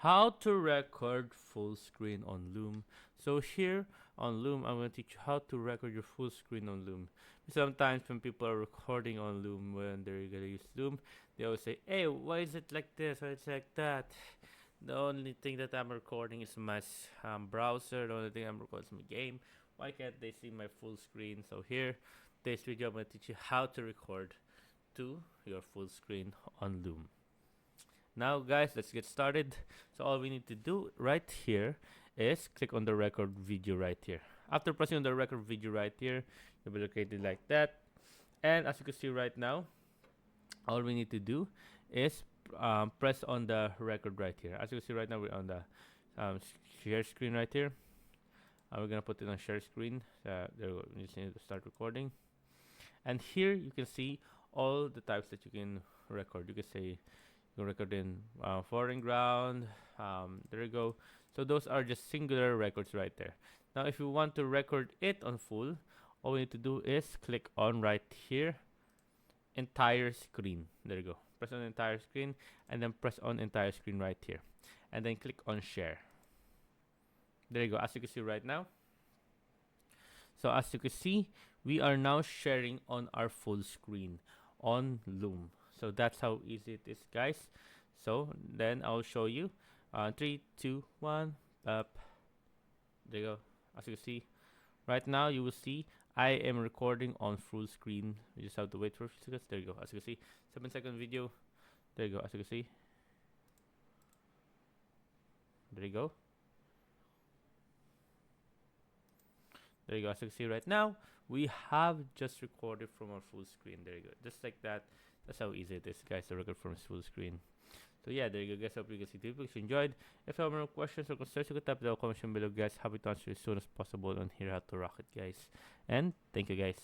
How to record full screen on Loom. So here on Loom, I'm going to teach you how to record your full screen on Loom. Sometimes when people are recording on Loom, when they're going to use Loom, they always say, hey, why is it like this? Why is it like that? The only thing that I'm recording is my browser. The only thing I'm recording is my game. Why can't they see my full screen? So here, this video, I'm going to teach you how to record to your full screen on Loom. Now guys, let's get started. So all we need to do right here is click on the record video right here. After pressing on the record video right here, you'll be located like that. And as you can see right now, all we need to do is press on the record right here. As you can see right now, we're on the share screen right here. We're gonna put it on share screen. There we go. We just need to start recording. And here you can see all the types that you can record. You can say you record in foreign ground. There you go. So those are just singular records right there. Now if you want to record it on full, all we need to do is click on right here, entire screen. There you go. Press on entire screen and then press on entire screen right here, and then click on share. There you go. As you can see right now. So as you can see, we are now sharing on our full screen on Loom. So that's how easy it is, guys. So then I'll show you. 3, 2, 1, up. There you go. As you can see, right now you will see I am recording on full screen. You just have to wait for a few seconds. There you go. As you can see, 7-second video. There you go. As you can see. There you go. There you go. As you can see right now, we have just recorded from our full screen. There you go. Just like that. That's how easy it is, guys, to record from full screen. So yeah, there you go, guys. Hope you guys enjoyed. If you have more questions or concerns, you can type in the comment below, guys. Happy to answer as soon as possible on here how to rock it, guys. And thank you, guys.